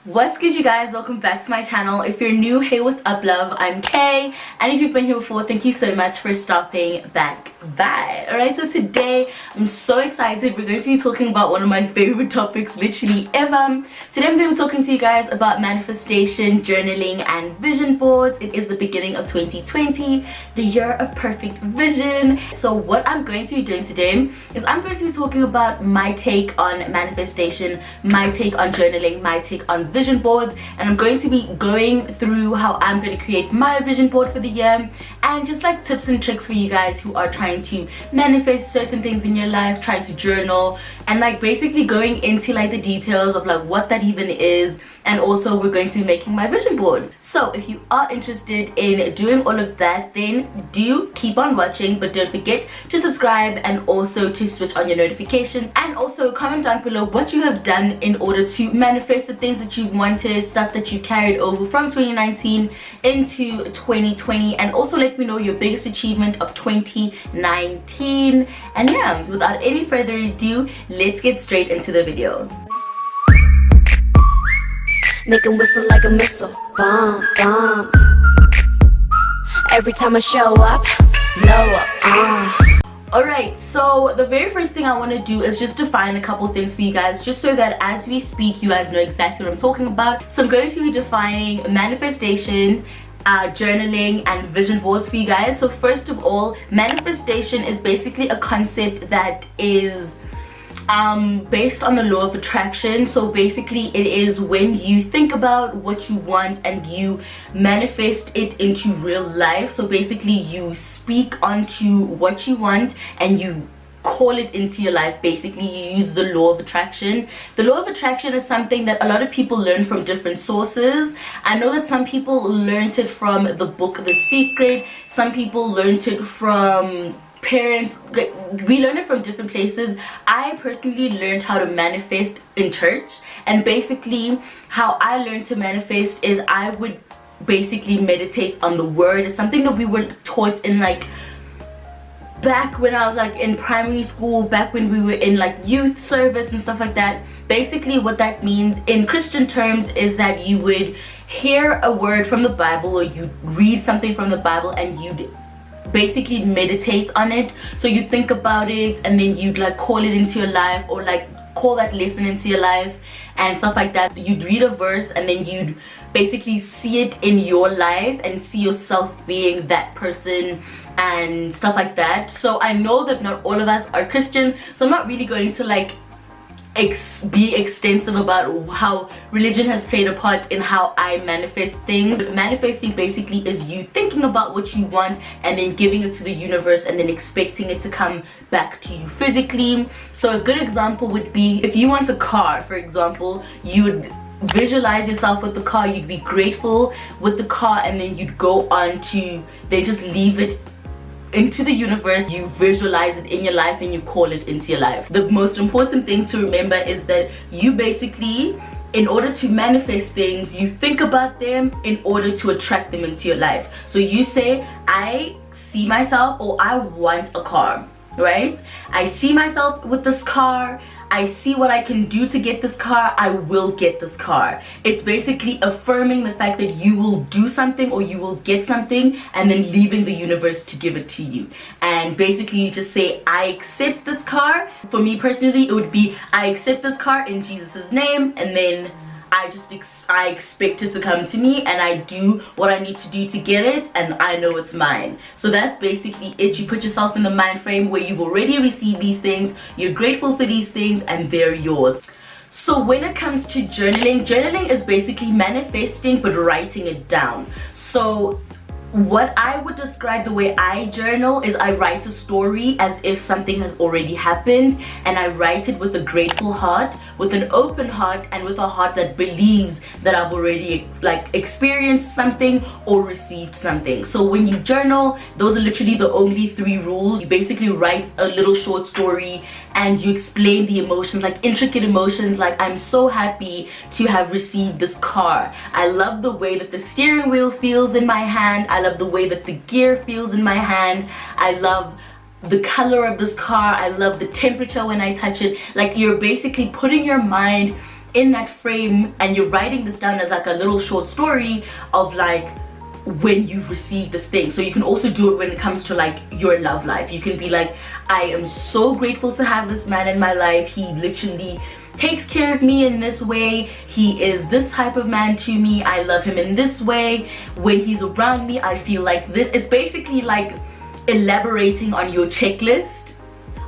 What's good, you guys? Welcome back to my channel. If you're new, hey, what's up, love? I'm Kay, and if you've been here before, thank you so much for stopping back by. Alright, so today I'm so excited. We're going to be talking about one of my favorite topics literally ever. Today I'm going to be talking to you guys about manifestation, journaling, and vision boards. It is the beginning of 2020, the year of perfect vision. So what I'm going to be doing today is I'm going to be talking about my take on manifestation, my take on journaling, my take on vision boards, and I'm going to be going through how I'm going to create my vision board for the year, and just like tips and tricks for you guys who are trying to manifest certain things in your life, trying to journal, and like basically going into like the details of like what that even is. And also we're going to be making my vision board. So if you are interested in doing all of that, then do keep on watching, but don't forget to subscribe and also to switch on your notifications, and also comment down below what you have done in order to manifest the things that you wanted, stuff that you carried over from 2019 into 2020, and also let me know your biggest achievement of 2019. And yeah, without any further ado, let's get straight into the video. Make 'em whistle like a missile, bomb, bomb. Every time I show up, blow up, Alright, so the very first thing I want to do is just define a couple things for you guys, just so that as we speak you guys know exactly what I'm talking about. So I'm going to be defining manifestation, journaling, and vision boards for you guys. So first of all, manifestation is basically a concept that is based on the law of attraction. So basically it is when you think about what you want and you manifest it into real life. So basically you speak onto what you want and you call it into your life. Basically you use the law of attraction. The law of attraction is something that a lot of people learn from different sources. I know that some people learned it from the book The Secret, some people learned it from parents. We learn it from different places. I personally learned how to manifest in church, and basically how I learned to manifest is I would basically meditate on the word. It's something that we were taught in like back when I was like in primary school, back when we were in like youth service and stuff like that. Basically what that means in Christian terms is that you would hear a word from the Bible, or you read something from the Bible, and you'd basically meditate on it. So you think about it and then you'd like call it into your life, or like call that lesson into your life and stuff like that. You'd read a verse and then you'd basically see it in your life and see yourself being that person and stuff like that. So I know that not all of us are Christian, so I'm not really going to like be extensive about how religion has played a part in how I manifest things. But manifesting basically is you thinking about what you want and then giving it to the universe and then expecting it to come back to you physically. So a good example would be if you want a car, for example, you would visualize yourself with the car, you'd be grateful with the car, and then you'd go on to then just leave it into the universe. You visualize it in your life and you call it into your life. The most important thing to remember is that you basically, in order to manifest things, you think about them in order to attract them into your life. So you say, I see myself, or I want a car, right? I see myself with this car. I see what I can do to get this car. I will get this car. It's basically affirming the fact that you will do something or you will get something, and then leaving the universe to give it to you. And basically you just say, I accept this car. For me personally, it would be, I accept this car in Jesus' name, and then I expect it to come to me, and I do what I need to do to get it, and I know it's mine. So that's basically it. You put yourself in the mind frame where you've already received these things, you're grateful for these things, and they're yours. So when it comes to journaling is basically manifesting but writing it down. So what I would describe the way I journal is I write a story as if something has already happened, and I write it with a grateful heart, with an open heart, and with a heart that believes that I've already like experienced something or received something. So when you journal, those are literally the only 3 rules. You basically write a little short story and you explain the emotions, like intricate emotions, like I'm so happy to have received this car. I love the way that the steering wheel feels in my hand. I love the way that the gear feels in my hand. I love the color of this car. I love the temperature when I touch it. Like, you're basically putting your mind in that frame and you're writing this down as like a little short story of like when you've received this thing. So you can also do it when it comes to like your love life. You can be like, I am so grateful to have this man in my life. He literally takes care of me in this way. He is this type of man to me. I love him in this way. When he's around me, I feel like this. It's basically like elaborating on your checklist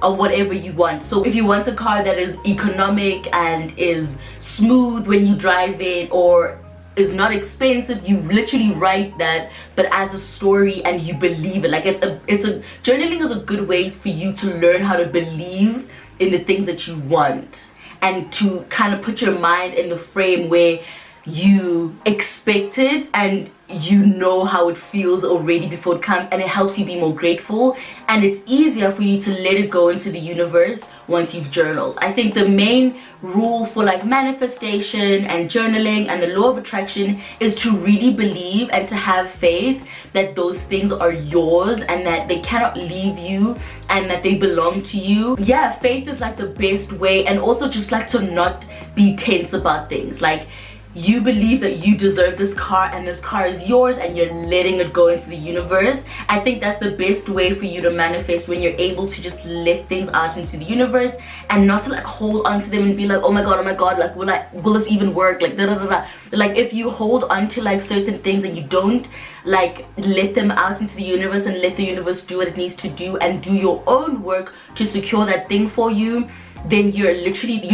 of whatever you want. So if you want a car that is economic and is smooth when you drive it, or is not expensive, you literally write that, but as a story, and you believe it. Like journaling is a good way for you to learn how to believe in the things that you want, and to kind of put your mind in the frame where you expect it and you know how it feels already before it comes, and it helps you be more grateful, and it's easier for you to let it go into the universe once you've journaled. I think the main rule for like manifestation and journaling and the law of attraction is to really believe and to have faith that those things are yours and that they cannot leave you and that they belong to you. Yeah, faith is like the best way, and also just like to not be tense about things. Like, you believe that you deserve this car and this car is yours, and you're letting it go into the universe. I think that's the best way for you to manifest, when you're able to just let things out into the universe and not to like hold on to them and be like, oh my god, like will this even work, like da da da da. Like, if you hold on to like certain things and you don't like let them out into the universe and let the universe do what it needs to do and do your own work to secure that thing for you, then you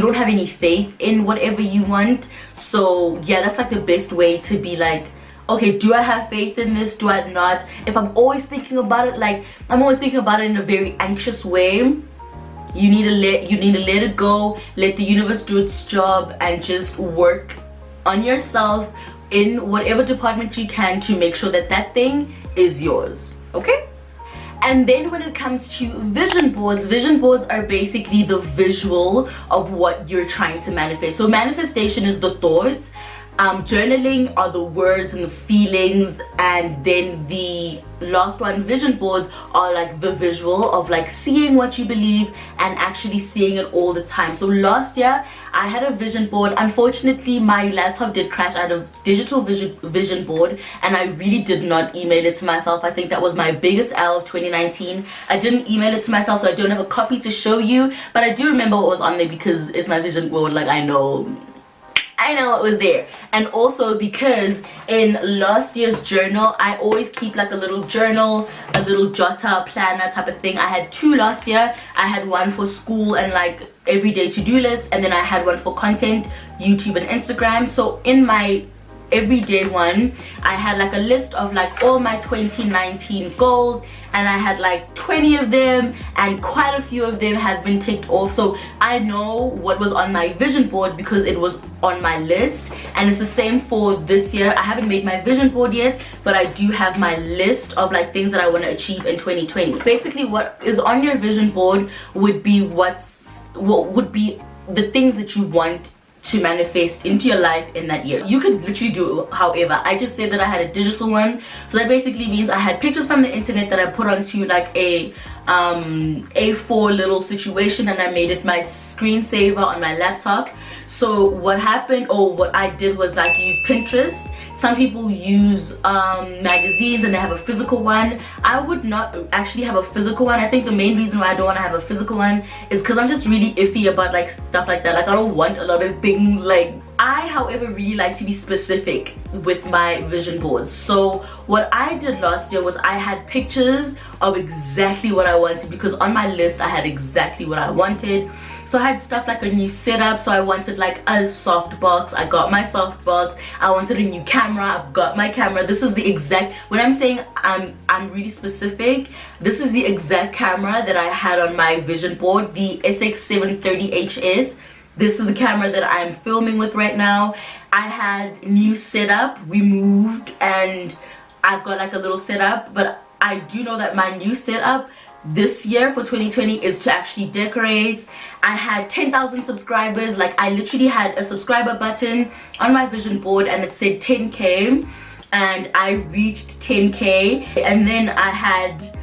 don't have any faith in whatever you want. So yeah, that's like the best way to be like, okay, do I have faith in this, do I not? If I'm always thinking about it, like I'm always thinking about it in a very anxious way, you need to let it go, let the universe do its job, and just work on yourself in whatever department you can to make sure that that thing is yours. Okay? And then when it comes to vision boards are basically the visual of what you're trying to manifest. So manifestation is the thoughts, journaling are the words and the feelings, and then the last one, vision boards, are like the visual of like seeing what you believe and actually seeing it all the time. So last year I had a vision board. Unfortunately, my laptop did crash. I had a digital vision board, and I really did not email it to myself. I think that was my biggest L of 2019. I didn't email it to myself, so I don't have a copy to show you, but I do remember what was on there because it's my vision board. Like, I know it was there. And also because in last year's journal, I always keep like a little journal, a little jotter, planner type of thing. I had two last year. I had one for school and like everyday to-do list, and then I had one for content, YouTube and Instagram. So in my everyday one, I had like a list of like all my 2019 goals, and I had like 20 of them, and quite a few of them have been ticked off. So I know what was on my vision board because it was on my list, and it's the same for this year. I haven't made my vision board yet, but I do have my list of like things that I want to achieve in 2020. Basically, what is on your vision board would be what would be the things that you want to manifest into your life in that year. You could literally do it however. I just said that I had a digital one, so that basically means I had pictures from the internet that I put onto like a A4 little situation, and I made it my screensaver on my laptop. So what happened, or what I did, was like use Pinterest. Some people use magazines and they have a physical one. I would not actually have a physical one. I think the main reason why I don't want to have a physical one is because I'm just really iffy about like stuff like that. Like, I don't want a lot of things. Like, I, however, really like to be specific with my vision boards. So what I did last year was I had pictures of exactly what I wanted, because on my list I had exactly what I wanted. So I had stuff like a new setup. So I wanted like a softbox. I got my softbox. I wanted a new camera. I've got my camera. This is the exact, when I'm saying I'm really specific, this is the exact camera that I had on my vision board, the SX730HS. This is the camera that I'm filming with right now. I had new setup. We moved and I've got like a little setup, but I do know that my new setup this year for 2020 is to actually decorate. I had 10,000 subscribers. Like, I literally had a subscriber button on my vision board and it said 10k, and I reached 10k. And then I had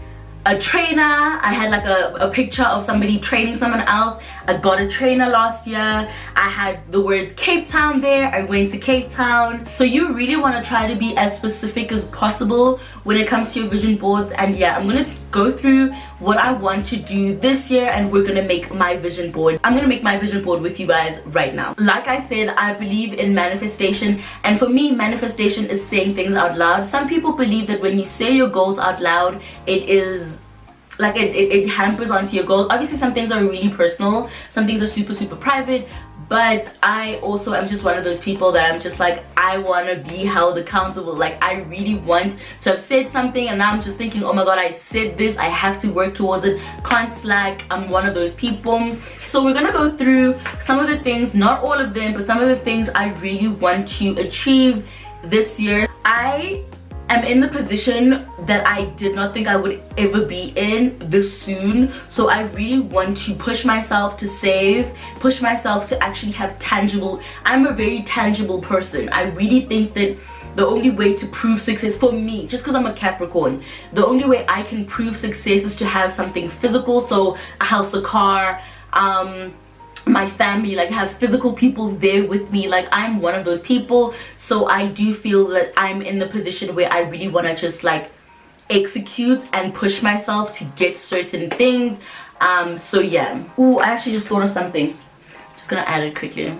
a trainer. I had like a picture of somebody training someone else. I got a trainer last year. I had the words Cape Town there. I went to Cape Town. So you really want to try to be as specific as possible when it comes to your vision boards. And yeah, I'm gonna go through what I want to do this year, and we're gonna make my vision board. I'm gonna make my vision board with you guys right now. Like I said, I believe in manifestation, and for me, manifestation is saying things out loud. Some people believe that when you say your goals out loud, it is like it hampers onto your goals. Obviously some things are really personal, some things are super private, but I also am just one of those people that I'm just like, I want to be held accountable. Like I really want to have said something, and now I'm just thinking, oh my god, I said this, I have to work towards it, can't slack. I'm one of those people. So we're gonna go through some of the things, not all of them, but some of the things I really want to achieve this year. I'm in the position that I did not think I would ever be in this soon. So I really want to push myself to save, push myself to actually have tangible. I'm a very tangible person. I really think that the only way to prove success for me, just because I'm a Capricorn, the only way I can prove success is to have something physical. So a house, a car, my family, like have physical people there with me. Like I'm one of those people. So I do feel that I'm in the position where I really want to just like execute and push myself to get certain things. So yeah. Ooh, I actually just thought of something. I'm just gonna add it quickly.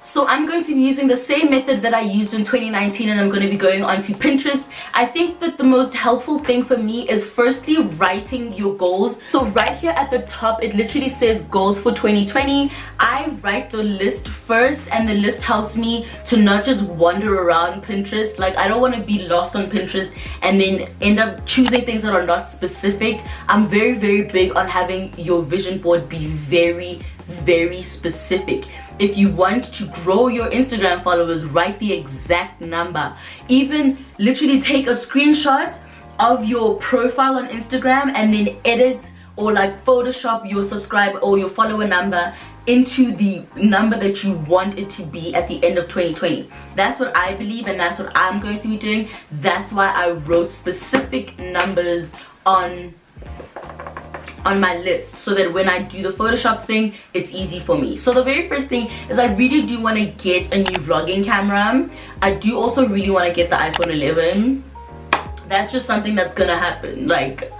So I'm going to be using the same method that I used in 2019, and I'm going to be going onto Pinterest. I think that the most helpful thing for me is firstly writing your goals. So right here at the top, it literally says goals for 2020. I write the list first, and the list helps me to not just wander around Pinterest. Like I don't want to be lost on Pinterest and then end up choosing things that are not specific. I'm very big on having your vision board be very specific. If you want to grow your Instagram followers, write the exact number. Even literally take a screenshot of your profile on Instagram and then edit or like Photoshop your subscribe or your follower number into the number that you want it to be at the end of 2020. That's what I believe, and that's what I'm going to be doing. That's why I wrote specific numbers on my list, so that when I do the Photoshop thing, it's easy for me. So the very first thing is I really do want to get a new vlogging camera. I do also really want to get the iPhone 11. That's just something that's gonna happen. Like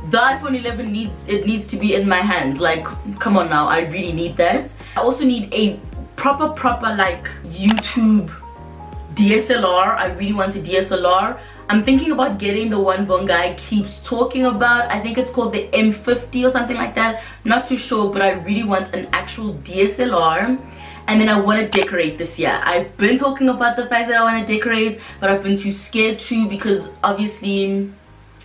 the iPhone 11 needs to be in my hands. Like come on now, I really need that. I also need a proper like YouTube DSLR. I really want a DSLR. I'm thinking about getting the one guy keeps talking about. I think it's called the M50 or something like that. Not too sure, but I really want an actual DSLR. And then I want to decorate this year. I've been talking about the fact that I want to decorate, but I've been too scared to, because obviously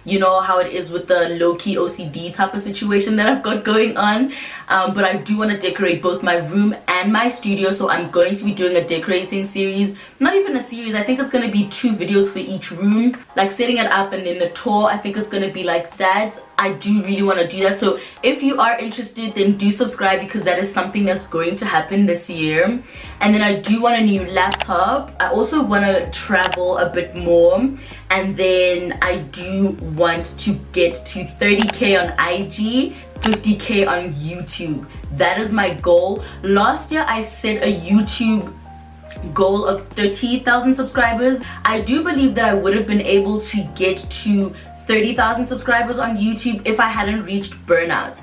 you know how it is with the low-key OCD type of situation that I've got going on. But I do want to decorate both my room and my studio, so I'm going to be doing a decorating series. Not even a series, I think it's going to be 2 videos for each room, like setting it up, and then the tour. I think it's going to be like that. I do really want to do that. So if you are interested, then do subscribe, because that is something that's going to happen this year. And then I do want a new laptop. I also want to travel a bit more, and then I do want to get to 30k on IG, 50k on YouTube. That is my goal. Last year I set a YouTube goal of 30,000 subscribers. I do believe that I would have been able to get to 30,000 subscribers on YouTube if I hadn't reached burnout.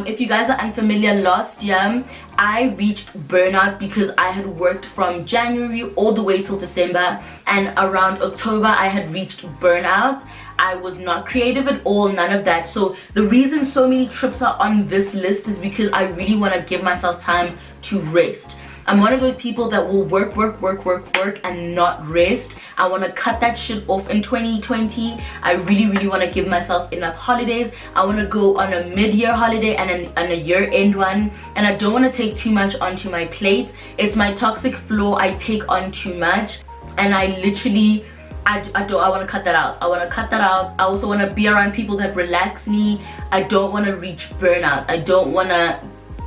If you guys are unfamiliar, last year I reached burnout because I had worked from January all the way till December, and around October I had reached burnout. I was not creative at all, none of that. So the reason so many trips are on this list is because I really want to give myself time to rest. I'm one of those people that will work and not rest. I want to cut that shit off in 2020. I really want to give myself enough holidays. I want to go on a mid-year holiday and a year-end one, and I don't want to take too much onto my plate. It's my toxic flaw. I take on too much, and I literally I want to cut that out. I want to cut that out. I also want to be around people that relax me. I don't want to reach burnout. I don't want to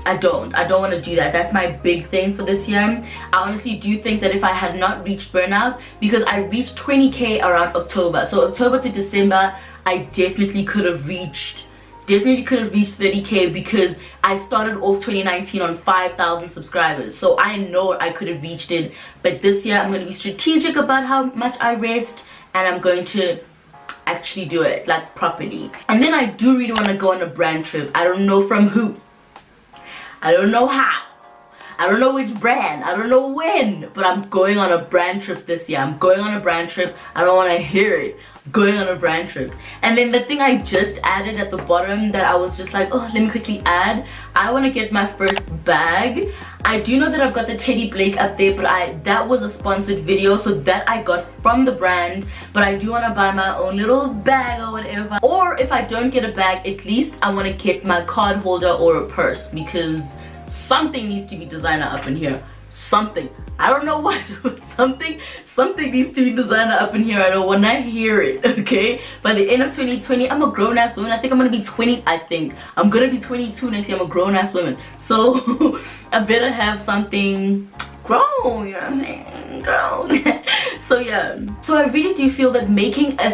I don't want to do that. That's my big thing for this year. I honestly do think that if I had not reached burnout, because I reached 20k around October, so October to December I definitely could have reached 30k, because I started off 2019 on 5,000 subscribers, so I know I could have reached it. But this year I'm going to be strategic about how much I rest, and I'm going to actually do it like properly. And then I do really want to go on a brand trip. I don't know from who, I don't know how, I don't know which brand, I don't know when, but I'm going on a brand trip this year. I'm going on a brand trip. I don't want to hear it. I'm going on a brand trip. And then the thing I just added at the bottom that I was just like, oh, let me quickly add, I want to get my first bag. I do know that I've got the Teddy Blake up there, but that was a sponsored video, so that I got from the brand. But I do want to buy my own little bag or whatever. Or if I don't get a bag, at least I want to get my card holder or a purse, because something needs to be designer up in here. Something, I don't know what, something needs to be designer up in here. I don't want to hear it. Okay, by the end of 2020 I'm a grown-ass woman. I think I'm gonna be 20. I think I'm gonna be 22 next year. I'm a grown-ass woman, so I better have something grown, you know what I'm saying, grown. So yeah, so I really do feel that making a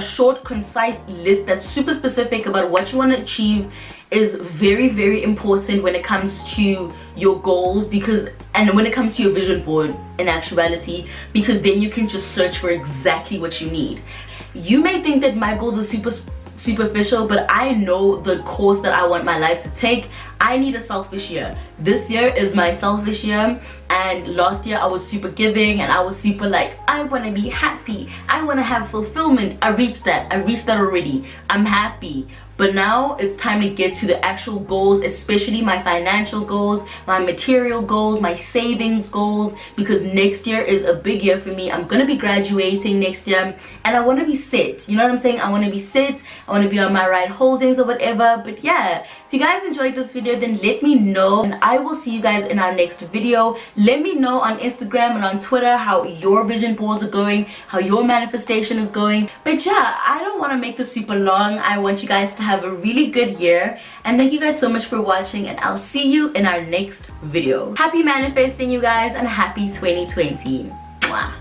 short, concise list that's super specific about what you want to achieve is very, very important when it comes to your goals, and when it comes to your vision board in actuality, because then you can just search for exactly what you need. You may think that my goals are superficial, but I know the course that I want my life to take. I need a selfish year. This year is my selfish year, and last year I was super giving and I was super like, I want to be happy, I want to have fulfillment. I reached that already. I'm happy. But now it's time to get to the actual goals, especially my financial goals, my material goals, my savings goals, because next year is a big year for me. I'm gonna be graduating next year, and I want to be set. You know what I'm saying? I want to be set. I want to be on my right holdings or whatever. But yeah, if you guys enjoyed this video, then let me know, and I will see you guys in our next video. Let me know on Instagram and on Twitter how your vision boards are going, how your manifestation is going. But yeah, I don't want to make this super long. I want you guys to have a really good year, and thank you guys so much for watching, and I'll see you in our next video. Happy manifesting, you guys, and happy 2020. Mwah.